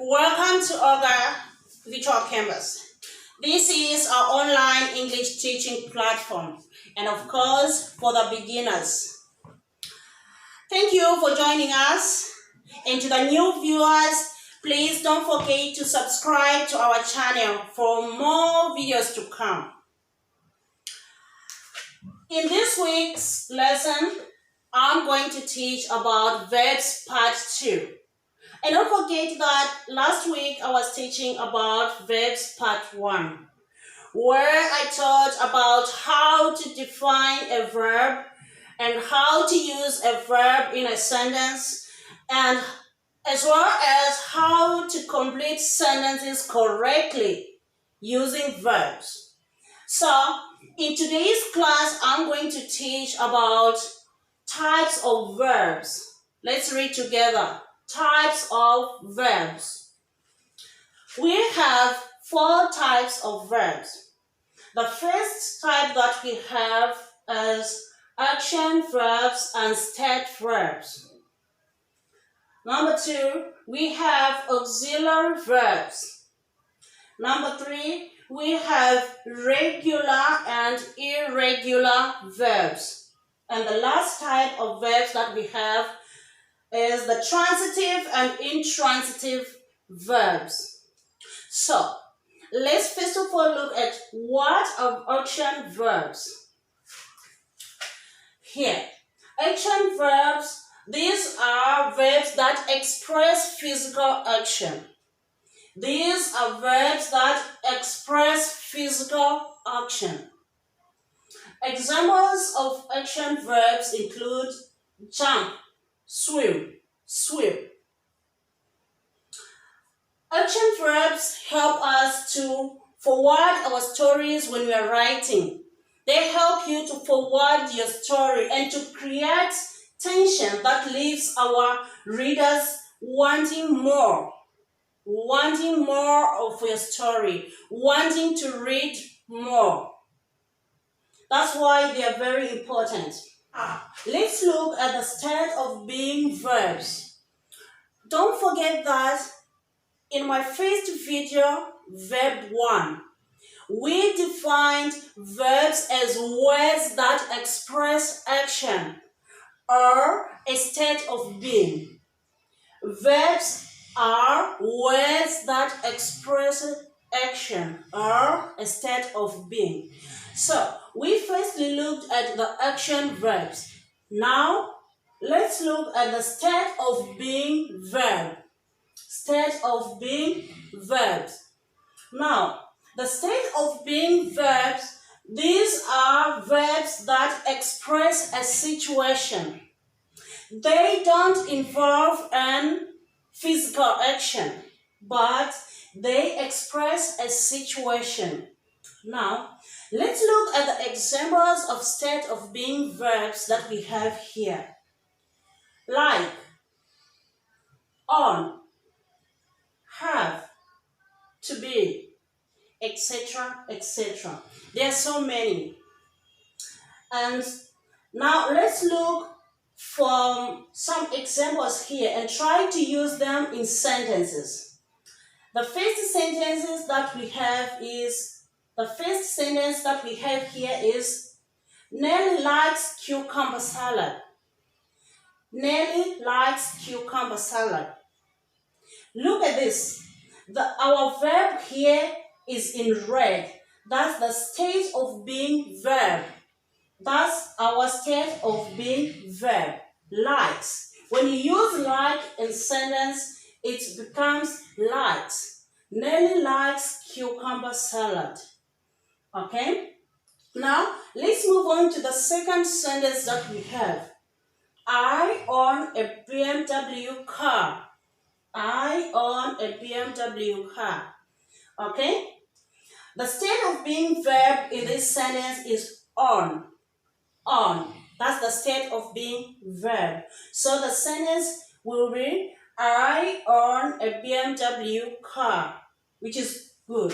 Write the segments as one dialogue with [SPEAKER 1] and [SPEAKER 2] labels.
[SPEAKER 1] Welcome to O.G.A Virtual Canvas. This is our online English teaching platform and of course for the beginners. Thank you for joining us, and to the new viewers, please don't forget to subscribe to our channel for more videos to come. In this week's lesson, I'm going to teach about verbs part 2. And don't forget that last week I was teaching about verbs part 1, where I taught about how to define a verb and how to use a verb in a sentence, and as well as how to complete sentences correctly using verbs. So, in today's class, I'm going to teach about types of verbs. Let's read together. Types of verbs. We have 4 types of verbs. The first type that we have is action verbs and state verbs. Number 2, we have auxiliary verbs. Number 3, we have regular and irregular verbs. And the last type of verbs that we have is the transitive and intransitive verbs. So, let's first of all look at what are action verbs. Here, action verbs, these are verbs that express physical action. These are verbs that express physical action. Examples of action verbs include jump, swim, swim. Action verbs help us to forward our stories when we are writing. They help you to forward your story and to create tension that leaves our readers wanting more of your story, wanting to read more. That's why they are very important. Let's look at the state of being verbs. Don't forget that in my first video, verb 1, we defined verbs as words that express action or a state of being. Verbs are words that express action or a state of being. So, we firstly looked at the action verbs. Now, let's look at the state of being verb. State of being verbs. Now, the state of being verbs, these are verbs that express a situation. They don't involve an physical action, but they express a situation. Now, let's look at the examples of state of being verbs that we have here. Like, on, have, to be, etc., etc. There are so many. And now let's look for some examples here and try to use them in sentences. The first sentence that we have here is Nelly likes cucumber salad. Nelly likes cucumber salad. Look at this. Our verb here is in red. That's the state of being verb. That's our state of being verb. Likes. When you use like in sentence, it becomes likes. Nelly likes cucumber salad. Okay? Now, let's move on to the second sentence that we have. I own a BMW car. I own a BMW car. Okay? The state of being verb in this sentence is on. On. That's the state of being verb. So the sentence will be I own a BMW car, which is good.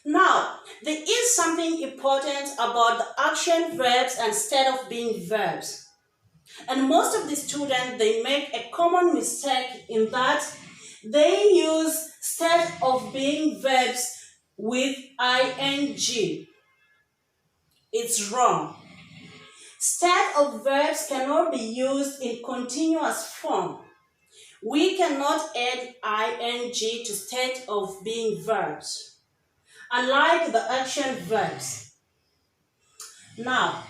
[SPEAKER 1] Now, there is something important about the action verbs and state of being verbs. And most of the students, they make a common mistake in that They use instead of being verbs with ing. It's wrong. Instead of verbs cannot be used in continuous form. We cannot add ing to instead of being verbs, unlike the action verbs. Now,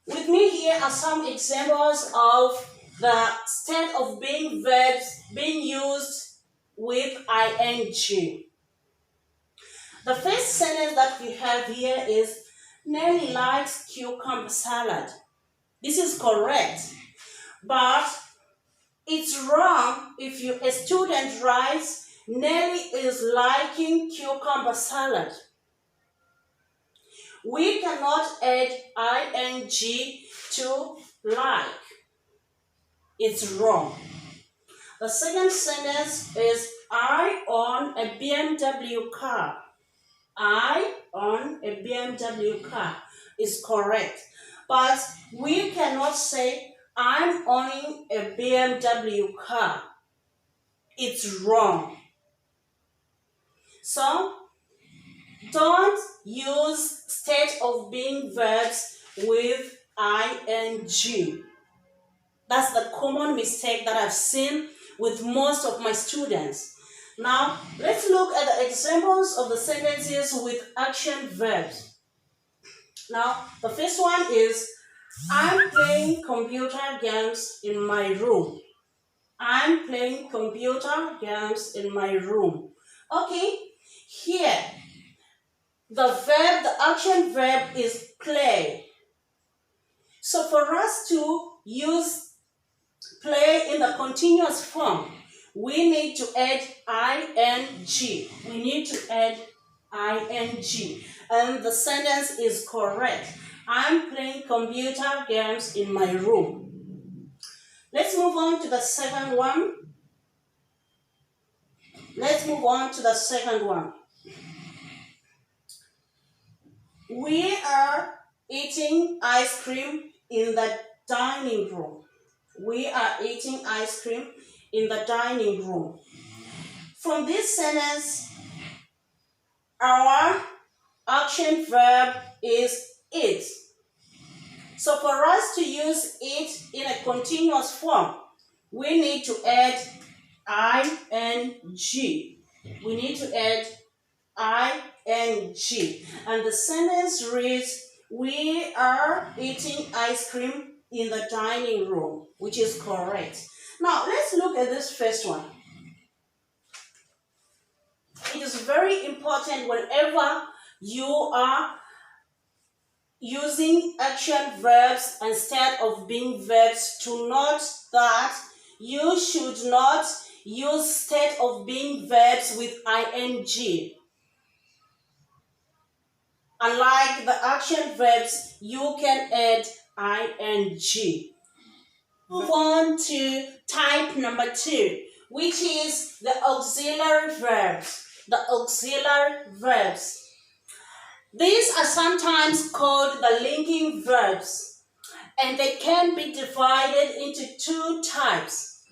[SPEAKER 1] with me here are some examples of the instead of being verbs being used with ing. The first sentence that we have here is Nelly likes cucumber salad. This is correct, but it's wrong if a student writes Nelly is liking cucumber salad. We cannot add ing to like. It's wrong. The second sentence is I own a BMW car. I own a BMW car is correct. But we cannot say I'm owning a BMW car. It's wrong. So, don't use instead of being verbs with ing. That's the common mistake that I've seen with most of my students. Now, let's look at the examples of the sentences with action verbs. Now, the first one is, I'm playing computer games in my room. I'm playing computer games in my room. Okay, here, the action verb is play. So for us to use play in the continuous form, we need to add ing. We need to add ing. And the sentence is correct. I'm playing computer games in my room. Let's move on to the second one. We are eating ice cream in the dining room. We are eating ice cream in the dining room. From this sentence, our action verb is eat. So for us to use it in a continuous form, we need to add ing. We need to add ing. And the sentence reads, we are eating ice cream in the dining room, which is correct. Now, let's look at this first one. It is very important whenever you are using action verbs instead of being verbs to note that you should not use instead of being verbs with ing. Unlike the action verbs, you can add ing. Move on to type number 2, which is the auxiliary verbs. The auxiliary verbs. These are sometimes called the linking verbs, and they can be divided into 2 types.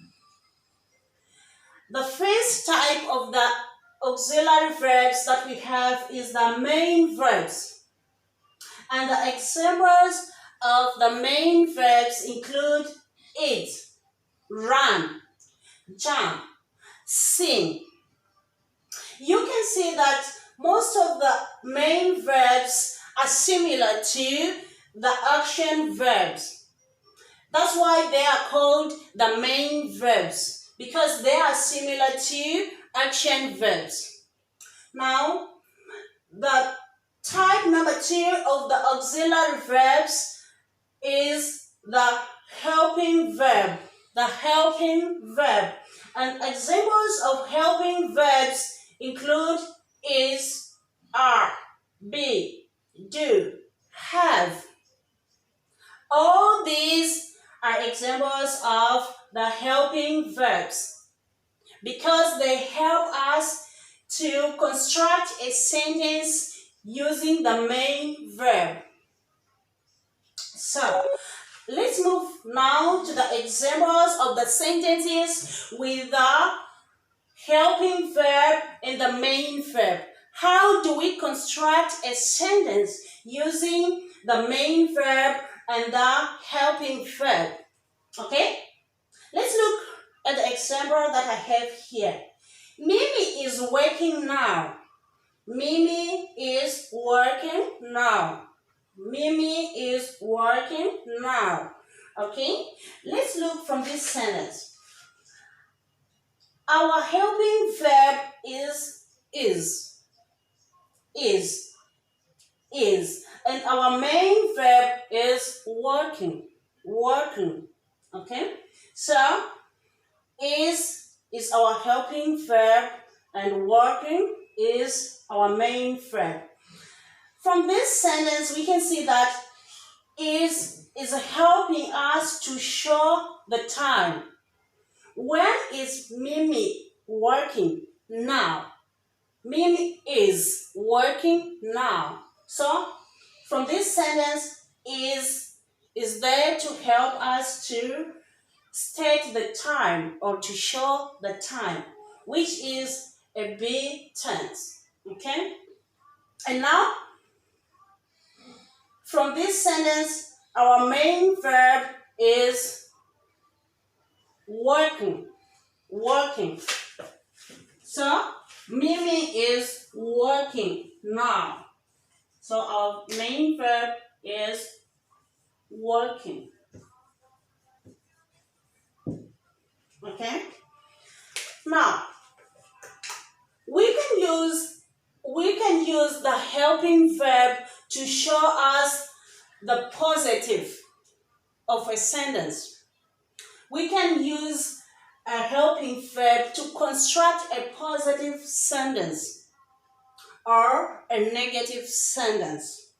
[SPEAKER 1] The first type of the auxiliary verbs that we have is the main verbs. And the examples of the main verbs include eat, run, jump, sing. You can see that most of the main verbs are similar to the action verbs. That's why they are called the main verbs, because they are similar to action verbs. Now, the type number 2 of the auxiliary verbs is the helping verb. The helping verb. And examples of helping verbs include is, are, be, do, have. All these are examples of the helping verbs because they help us to construct a sentence using the main verb. So, let's move now to the examples of the sentences with the helping verb and the main verb. How do we construct a sentence using the main verb and the helping verb? Okay, let's look at the example that I have here. Mimmy is working now. Mimmy is working now. Mimmy is working now. Okay, let's look from this sentence. Our helping verb is, and our main verb is working. Okay, so is our helping verb and working is our main verb. From this sentence, we can see that is helping us to show the time. When is Mimmy working? Now. Mimmy is working now. So, from this sentence, is there to help us to state the time or to show the time, which is a be tense. Okay? And now, from this sentence, our main verb is working. So, Mimmy is working now. So, our main verb is working. Okay? Now, we can use the helping verb to show us the positive of a sentence. We can use a helping verb to construct a positive sentence or a negative sentence.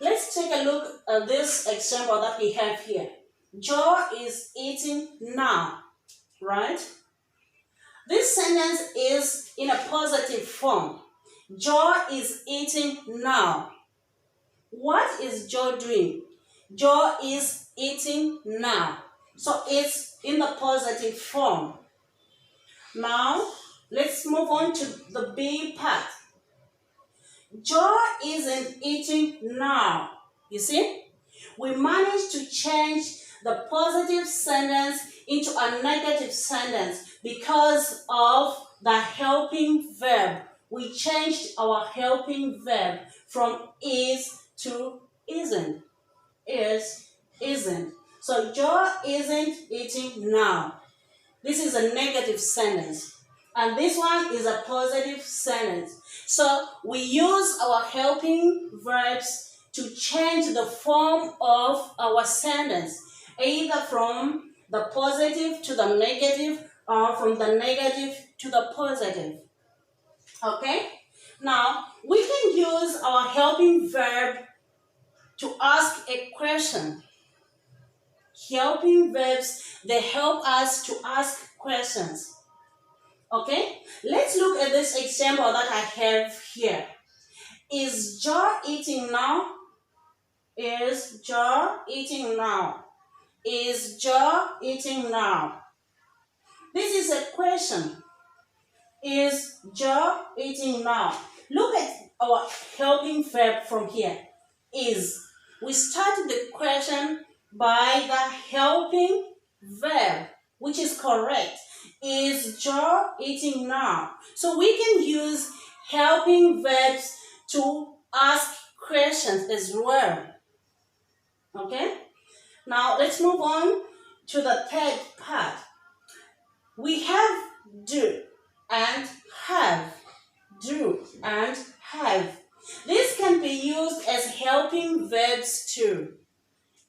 [SPEAKER 1] Let's take a look at this example that we have here. Joe is eating now, right? This sentence is in a positive form. Joe is eating now. What is Joe doing? Joe is eating now. So it's in the positive form. Now, let's move on to the B part. Joe isn't eating now. You see? We managed to change the positive sentence into a negative sentence because of the helping verb. We changed our helping verb from is to isn't. Isn't. So Joe isn't eating now. This is a negative sentence. And this one is a positive sentence. So we use our helping verbs to change the form of our sentence, either from the positive to the negative or from the negative to the positive. Okay? Now, we can use our helping verb to ask a question. Helping verbs, they help us to ask questions. Okay? Let's look at this example that I have here. Is Joe eating now? Is Joe eating now? Is Joe eating now? This is a question. Is Joe eating now? Look at our helping verb from here. Is. We started the question by the helping verb, which is correct. Is Joe eating now? So we can use helping verbs to ask questions as well. Okay? Now let's move on to the third part. We have do and have. Do and have. These can be used as helping verbs too.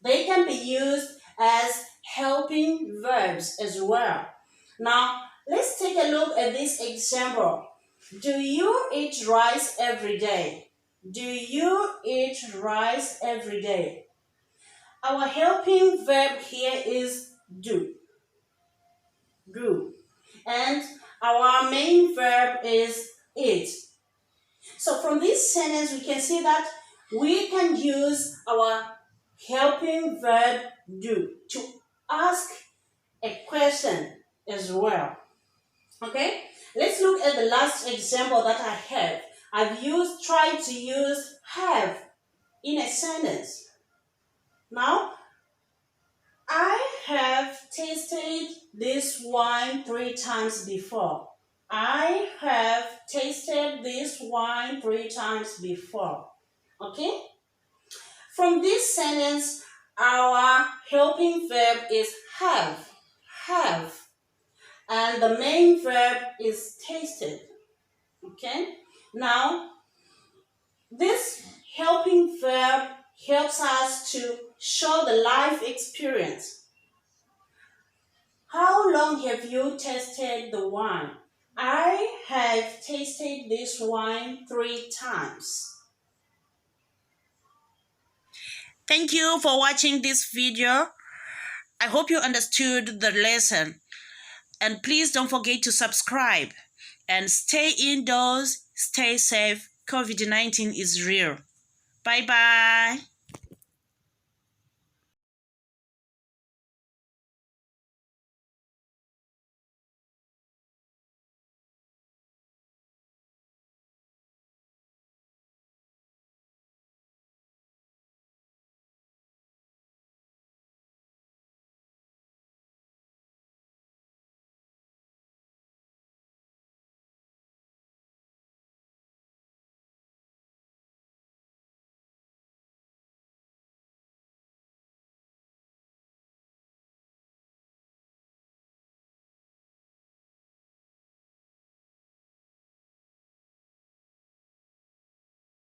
[SPEAKER 1] They can be used as helping verbs as well. Now, let's take a look at this example. Do you eat rice every day? Do you eat rice every day? Our helping verb here is do. Do. And our main verb is eat. So from this sentence, we can see that we can use our helping verb do to ask a question as well. Okay, let's look at the last example that I have. Tried to use have in a sentence. Now, I have tasted this wine 3 times before. I have tasted this wine 3 times before. Okay? From this sentence, our helping verb is have. Have. And the main verb is tasted. Okay? Now, this helping verb helps us to show the life experience. How long have you tasted the wine? I have tasted this wine 3 times. Thank you for watching this video. I hope you understood the lesson. And please don't forget to subscribe. And stay indoors, stay safe. COVID-19 is real. Bye-bye.